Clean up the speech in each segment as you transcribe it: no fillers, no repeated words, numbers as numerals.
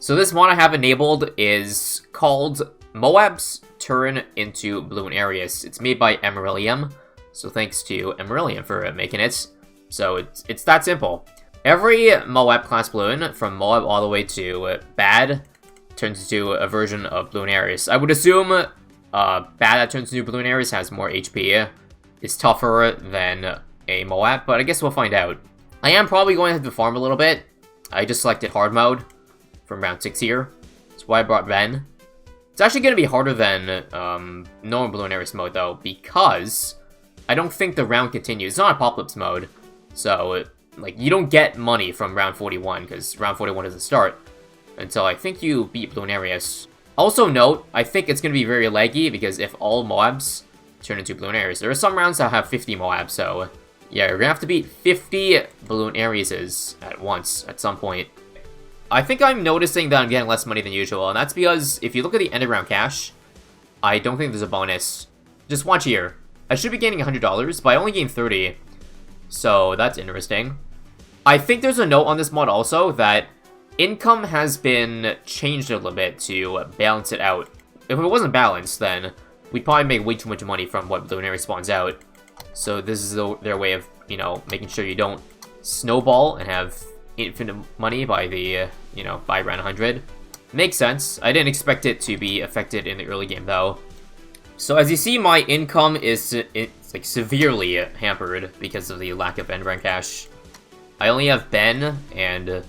So this mod I have enabled is called MOABS Turn into Bloonarius. It's made by Emerilium, so thanks to Emerilium for making it. So it's that simple. Every MOAB class Bloon, from MOAB all the way to Bad, turns into a version of Bloonarius. I would assume Bad that turns into Bloonarius has more HP, is tougher than a MOAB, but I guess we'll find out. I am probably going to have to farm a little bit. I just selected hard mode from round 6 here. That's why I brought Ben. It's actually going to be harder than normal Bloonarius mode, though, because I don't think the round continues. It's not Apocalypse mode, so like you don't get money from round 41, because round 41 doesn't start until I think you beat Bloonarius. Also note, I think it's going to be very laggy, because if all MOABs turn into Bloonarius, there are some rounds that have 50 MOABs, so yeah, you're going to have to beat 50 Bloonariuses at once, at some point. I think I'm noticing that I'm getting less money than usual, and that's because if you look at the end of round cash, I don't think there's a bonus. Just watch here. I should be gaining $100, but I only gained 30, so that's interesting. I think there's a note on this mod also that income has been changed a little bit to balance it out. If it wasn't balanced, then we'd probably make way too much money from what Bloonarius spawns out. So this is their way of, you know, making sure you don't snowball and have infinite money by the, you know, by round 100. Makes sense. I didn't expect it to be affected in the early game, though. So as you see, my income is like severely hampered because of the lack of end round cash. I only have Ben and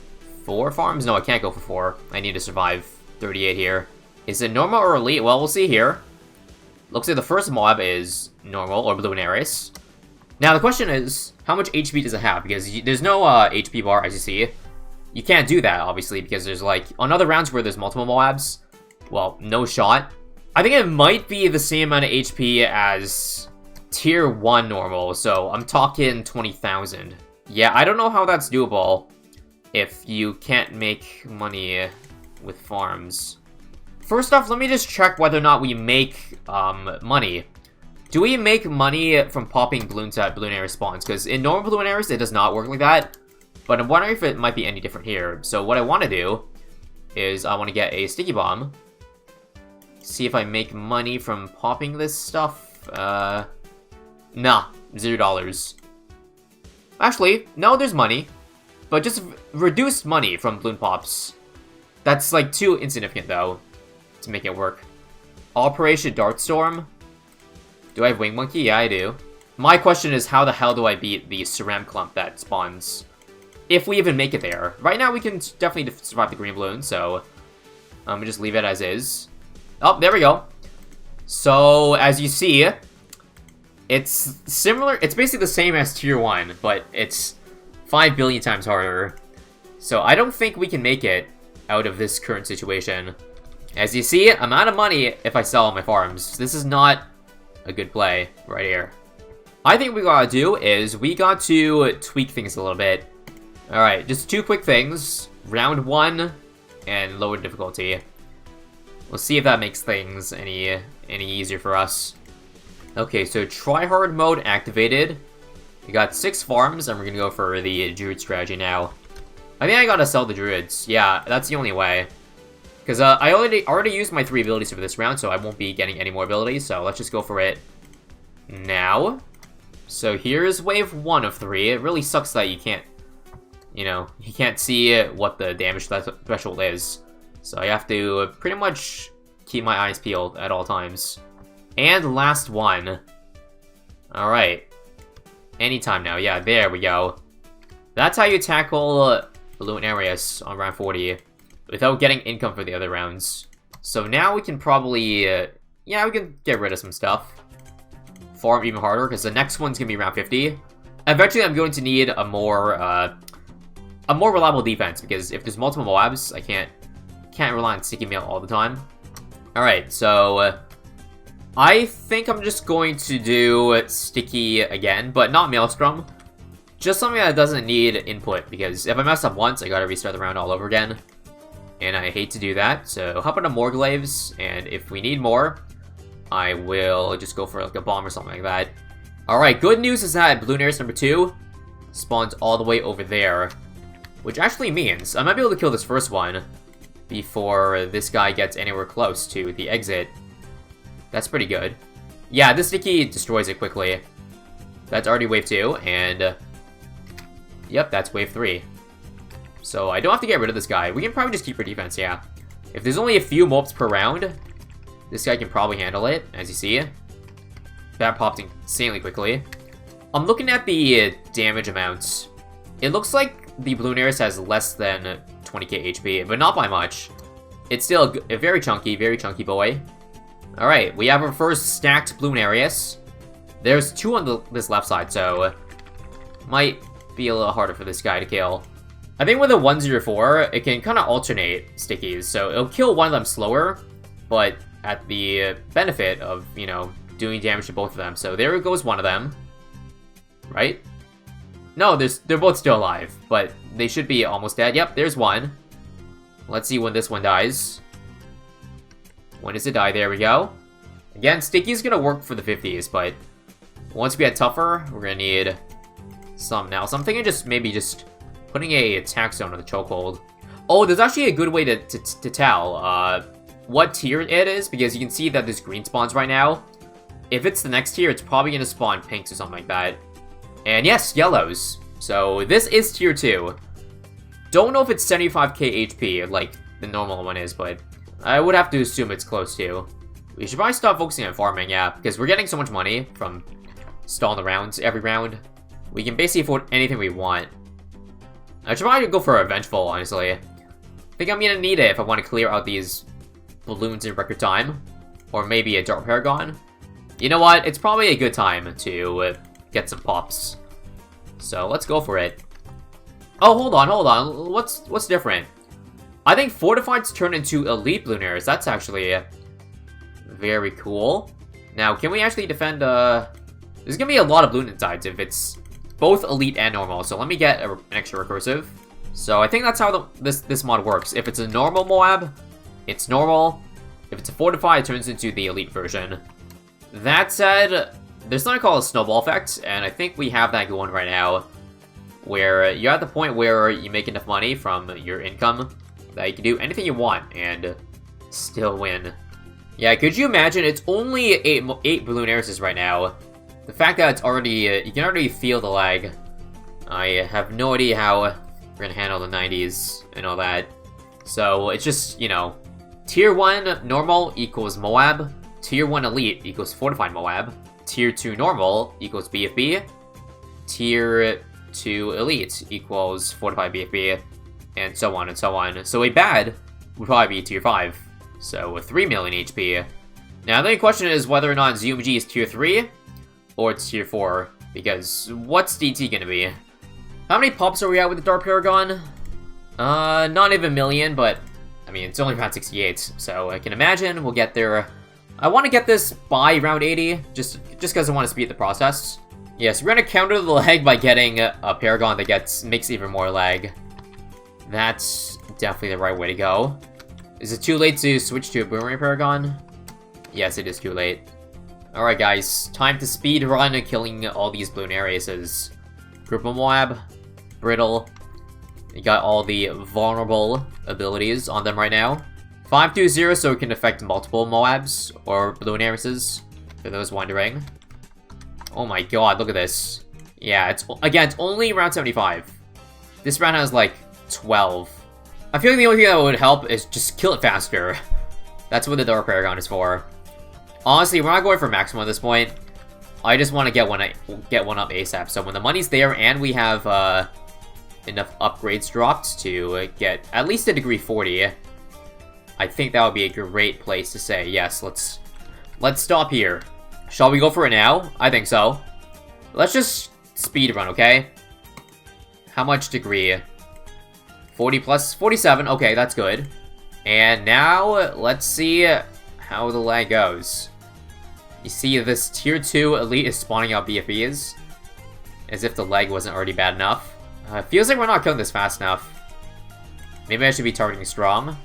4 farms. No, I can't go for 4. I need to survive 38 here. Is it normal or elite? Well, we'll see here. Looks like the first MOAB is normal or Bloonarius. Now the question is, how much HP does it have? Because there's no HP bar, as you see. You can't do that, obviously, because there's like, on other rounds where there's multiple MOABs, well, no shot. I think it might be the same amount of HP as Tier 1 normal, so I'm talking 20,000. Yeah, I don't know how that's doable if you can't make money with farms. First off, let me just check whether or not we make money. Do we make money from popping balloons at Bloonarius spawns? Because in normal Bloonarius, it does not work like that. But I'm wondering if it might be any different here. So what I want to do is I want to get a sticky bomb. See if I make money from popping this stuff. Nah, $0. Actually, no, there's money. But just reduced money from balloon pops. That's like too insignificant though to make it work. Operation Dartstorm. Do I have Wing Monkey? Yeah, I do. My question is, how the hell do I beat the Ceram Clump that spawns? If we even make it there. Right now, we can definitely survive the green balloon, so I'm gonna just leave it as is. Oh, there we go. So, as you see, it's similar. It's basically the same as Tier 1, but it's 5 billion times harder. So, I don't think we can make it out of this current situation. As you see, I'm out of money if I sell all my farms. This is not a good play right here. I think what we gotta do is we got to tweak things a little bit. Alright, just 2 quick things. Round 1 and lower difficulty. We'll see if that makes things any easier for us. Okay, so tryhard mode activated. We got 6 farms and we're gonna go for the druid strategy now. I think I gotta sell the druids. Yeah, that's the only way. Because I already used my 3 abilities for this round, so I won't be getting any more abilities, so let's just go for it now. So here's wave 1 of 3. It really sucks that you can't, you know, you can't see what the damage threshold is. So I have to pretty much keep my eyes peeled at all times. And last one. Alright. Anytime now. Yeah, there we go. That's how you tackle Bloonarius on round 40. Without getting income for the other rounds. So now we can probably, yeah, we can get rid of some stuff. Farm even harder, because the next one's going to be round 50. Eventually, I'm going to need a more reliable defense, because if there's multiple MOABs, I can't rely on sticky mail all the time. Alright, so I think I'm just going to do sticky again, but not Maelstrom. Just something that doesn't need input, because if I mess up once, I gotta restart the round all over again. And I hate to do that, so hop into more glaives, and if we need more, I will just go for like a bomb or something like that. Alright, good news is that Bloonarius number 2 spawns all the way over there. Which actually means I might be able to kill this first one before this guy gets anywhere close to the exit. That's pretty good. Yeah, this sticky destroys it quickly. That's already wave 2, and yep, that's wave 3. So I don't have to get rid of this guy. We can probably just keep our defense, yeah. If there's only a few MOABs per round, this guy can probably handle it, as you see. That popped insanely quickly. I'm looking at the damage amounts. It looks like the Bloonarius has less than 20k HP, but not by much. It's still a very chunky boy. Alright, we have our first stacked Bloonarius. There's 2 on this left side, so might be a little harder for this guy to kill. I think with a 104, it can kind of alternate stickies, so it'll kill one of them slower, but at the benefit of, you know, doing damage to both of them. So there goes one of them. Right? No, they're both still alive, but they should be almost dead. Yep, there's one. Let's see when this one dies. When does it die? There we go. Again, Sticky's gonna work for the 50s, but once we get tougher, we're gonna need some now. So I'm thinking maybe just putting a attack zone on the chokehold. Oh, there's actually a good way to tell what tier it is, because you can see that there's green spawns right now. If it's the next tier, it's probably gonna spawn pinks or something like that. And yes, yellows. So this is tier 2. Don't know if it's 75k HP like the normal one is, but I would have to assume it's close to. We should probably stop focusing on farming, yeah, because we're getting so much money from stalling the rounds every round. We can basically afford anything we want. I should probably go for a Vengeful, honestly. I think I'm gonna need it if I want to clear out these balloons in record time. Or maybe a Dark Paragon. You know what? It's probably a good time to get some pops. So let's go for it. Oh, hold on. What's different? I think Fortified's turned into Elite Bloonarius. That's actually very cool. Now, can we actually defend, there's gonna be a lot of Bloon insides if it's both Elite and Normal. So let me get an extra recursive. So I think that's how this mod works. If it's a normal MOAB, it's normal. If it's a Fortified, it turns into the Elite version. That said, there's something called a snowball effect, and I think we have that going right now, where you're at the point where you make enough money from your income that you can do anything you want and still win. Yeah, could you imagine? It's only 8 Bloonariuses right now. The fact that it's already, you can already feel the lag. I have no idea how we're gonna handle the 90s and all that. So it's just, you know, Tier 1 normal equals MOAB. Tier 1 Elite equals Fortified MOAB. Tier 2 Normal equals BFB. Tier 2 Elite equals Fortified BFB. And so on and so on. So a bad would probably be Tier 5. So 3 million HP. Now the only question is whether or not ZUMG is Tier 3 or it's Tier 4. Because what's DT gonna be? How many pops are we at with the Dark Paragon? Not even a million, but I mean, it's only round 68. So I can imagine we'll get there. I want to get this by round 80, just because I want to speed the process. Yes, we're going to counter the lag by getting a Paragon that makes even more lag. That's definitely the right way to go. Is it too late to switch to a Boomerang Paragon? Yes, it is too late. Alright guys, time to speed run killing all these Bloonariuses. Group of MOAB, Brittle. You got all the vulnerable abilities on them right now. 520 so it can affect multiple MOABs or Bloonariuses, for those wondering. Oh my god, look at this. Yeah, it's only round 75. This round has like 12. I feel like the only thing that would help is just kill it faster. That's what the Dark Paragon is for. Honestly, we're not going for maximum at this point. I just want to get one up ASAP. So when the money's there and we have enough upgrades dropped to get at least a degree 40, I think that would be a great place to say, yes, let's stop here. Shall we go for it now? I think so. Let's just speed run, okay? How much degree? 40 plus 47, okay, that's good. And now, let's see how the lag goes. You see this Tier 2 Elite is spawning out BFBs, as if the lag wasn't already bad enough. Feels like we're not killing this fast enough. Maybe I should be targeting Strom.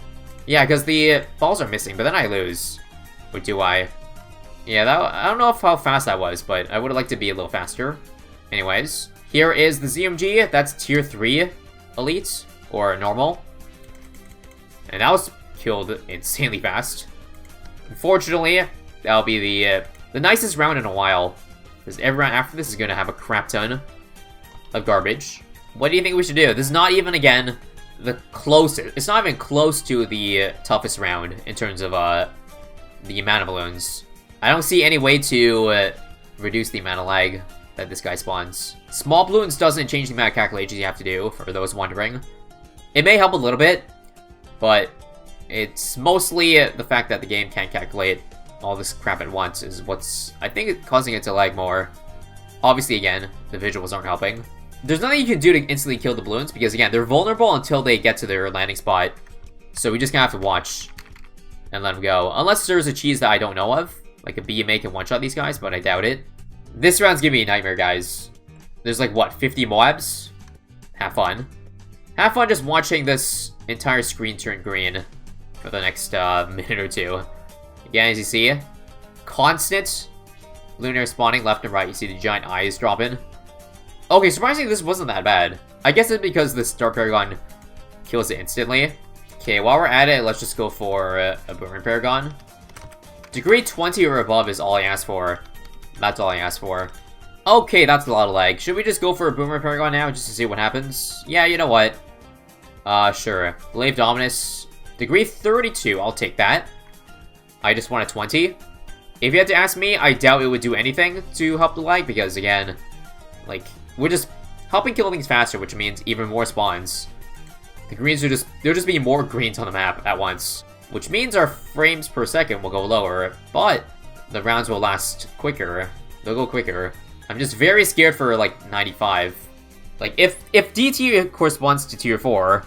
Yeah, because the balls are missing, but then I lose. Or do I? Yeah, I don't know how fast that was, but I would have liked to be a little faster. Anyways, here is the ZMG. That's Tier 3 Elite, or Normal. And that was killed insanely fast. Unfortunately, that'll be the nicest round in a while. Because every round after this is going to have a crap ton of garbage. What do you think we should do? This is not even, again, the closest. It's not even close to the toughest round in terms of the amount of balloons. I don't see any way to reduce the amount of lag that this guy spawns. Small balloons doesn't change the amount of calculations you have to do, for those wondering. It may help a little bit, but it's mostly the fact that the game can't calculate all this crap at once is what's, I think, causing it to lag more. Obviously, again, the visuals aren't helping. There's nothing you can do to instantly kill the balloons, because, again, they're vulnerable until they get to their landing spot. So we just gonna have to watch and let them go. Unless there's a cheese that I don't know of. Like a BMA can one-shot these guys, but I doubt it. This round's gonna be a nightmare, guys. There's like, what, 50 MOABs? Have fun. Have fun just watching this entire screen turn green for the next minute or two. Again, as you see, constant Bloonarius spawning left and right. You see the giant eyes dropping. Okay, surprisingly, this wasn't that bad. I guess it's because this Dark Paragon kills it instantly. Okay, while we're at it, let's just go for a Boomer Paragon. Degree 20 or above is all I asked for. That's all I asked for. Okay, that's a lot of lag. Should we just go for a Boomer Paragon now, just to see what happens? Yeah, you know what? Sure. Glaive Dominus. Degree 32, I'll take that. I just want a 20. If you had to ask me, I doubt it would do anything to help the lag, because, again, like, we're just helping kill things faster, which means even more spawns. The greens are there'll just be more greens on the map at once, which means our frames per second will go lower, but the rounds will last quicker. They'll go quicker. I'm just very scared for, like, 95. Like, if DT corresponds to Tier 4,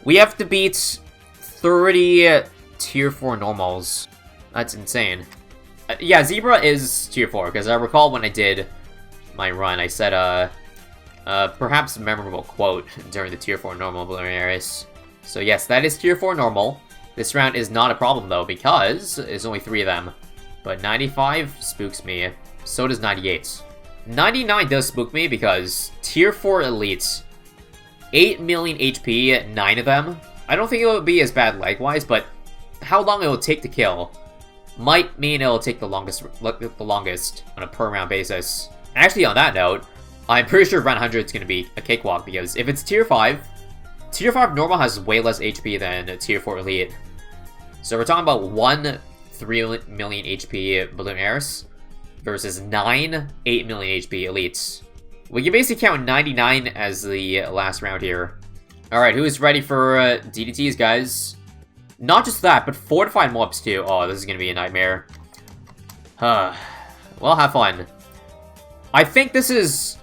we have to beat 30 Tier 4 normals. That's insane. Yeah, Zebra is Tier 4, because I recall when I did my run, I said, perhaps a memorable quote during the Tier 4 normal Bloonarius. So yes, that is Tier 4 normal. This round is not a problem, though, because there's only 3 of them. But 95 spooks me. So does 98. 99 does spook me, because Tier 4 elites, 8 million HP, 9 of them. I don't think it would be as bad lag-wise, but how long it will take to kill might mean it'll take the longest on a per-round basis. Actually, on that note, I'm pretty sure round 100 is going to be a cakewalk, because if it's Tier 5, Tier 5 normal has way less HP than Tier 4 elite. So we're talking about 1 3 million HP Bloonarius versus 9 8 million HP elites. We can basically count 99 as the last round here. Alright, who is ready for DDTs, guys? Not just that, but fortified MOABs too. Oh, this is going to be a nightmare. Well, have fun. I think this is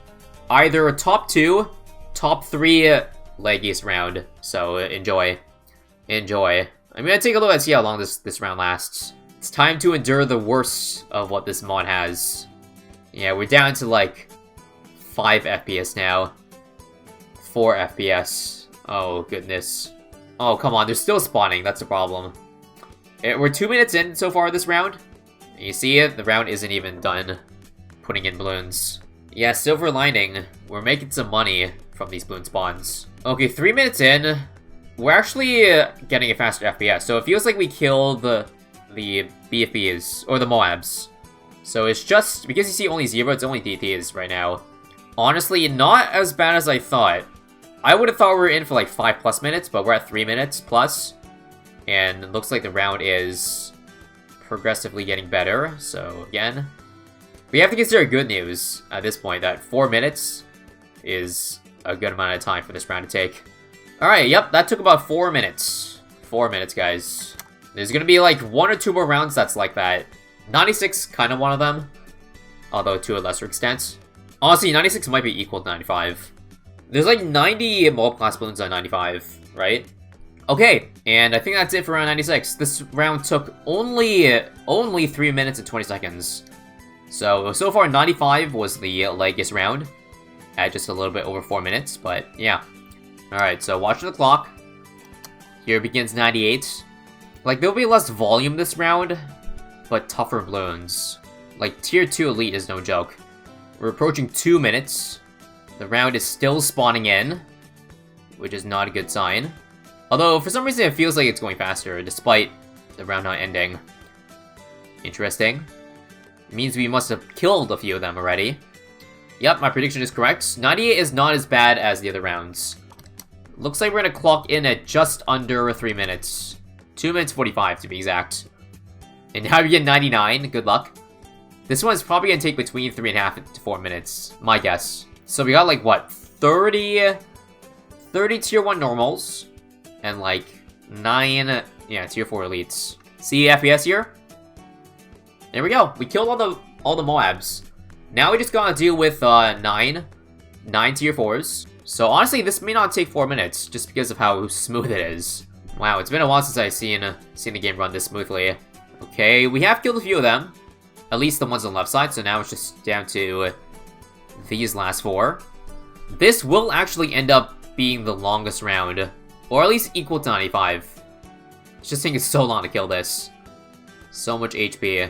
either a top 2, top 3 leggiest round. So, enjoy. Enjoy. I'm going to take a look and see how long this round lasts. It's time to endure the worst of what this mod has. Yeah, we're down to like 5 FPS now. 4 FPS. Oh, goodness. Oh, come on, they're still spawning. That's the problem. We're 2 minutes in so far this round. You see it? The round isn't even done putting in balloons. Yeah, silver lining. We're making some money from these balloon spawns. Okay, 3 minutes in. We're actually getting a faster FPS. So it feels like we killed the BFBs, or the MOABs. So it's just, because you see only 0, it's only DTs right now. Honestly, not as bad as I thought. I would have thought we were in for like 5+ minutes, but we're at 3 minutes plus. And it looks like the round is progressively getting better, so again. We have to consider good news at this point, that 4 minutes is a good amount of time for this round to take. Alright, yep, that took about 4 minutes. 4 minutes, guys. There's gonna be like 1 or 2 more rounds that's like that. 96, kind of one of them. Although to a lesser extent. Honestly, 96 might be equal to 95. There's like 90 MOAB class balloons on 95, right? Okay, and I think that's it for round 96. This round took only 3 minutes and 20 seconds. So far 95 was the leggiest round, at just a little bit over 4 minutes, but yeah. Alright, so watching the clock. Here begins 98. Like, there'll be less volume this round, but tougher balloons. Like, Tier 2 Elite is no joke. We're approaching 2 minutes. The round is still spawning in, which is not a good sign. Although, for some reason, it feels like it's going faster, despite the round not ending. Interesting. It means we must have killed a few of them already. Yep, my prediction is correct. 98 is not as bad as the other rounds. Looks like we're gonna clock in at just under 3 minutes. 2 minutes 45 to be exact. And now we get 99, good luck. This one's probably gonna take between 3.5 to 4 minutes, my guess. So we got like, what, 30 tier 1 normals, and like 9, yeah, tier 4 elites. See FPS here? There we go, we killed all the MOABs. Now we just gotta deal with 9 tier 4s. So honestly, this may not take 4 minutes, just because of how smooth it is. Wow, it's been a while since I've seen the game run this smoothly. Okay, we have killed a few of them. At least the ones on the left side, so now it's just down to these last 4. This will actually end up being the longest round, or at least equal to 95. It's just taking so long to kill this. So much HP.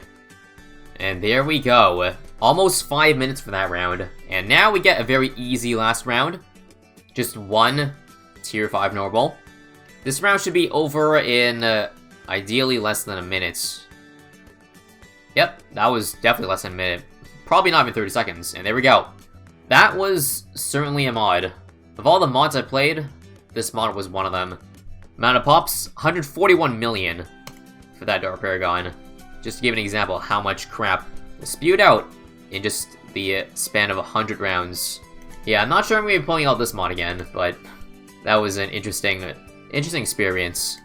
And there we go. Almost 5 minutes for that round. And now we get a very easy last round. Just 1 tier 5 normal. This round should be over in ideally less than a minute. Yep, that was definitely less than a minute. Probably not even 30 seconds. And there we go. That was certainly a mod. Of all the mods I played, this mod was one of them. Amount of pops, 141 million for that Dark Paragon. Just to give an example of how much crap was spewed out in just the span of 100 rounds. Yeah, I'm not sure I'm going to be pulling out this mod again, but that was an interesting experience.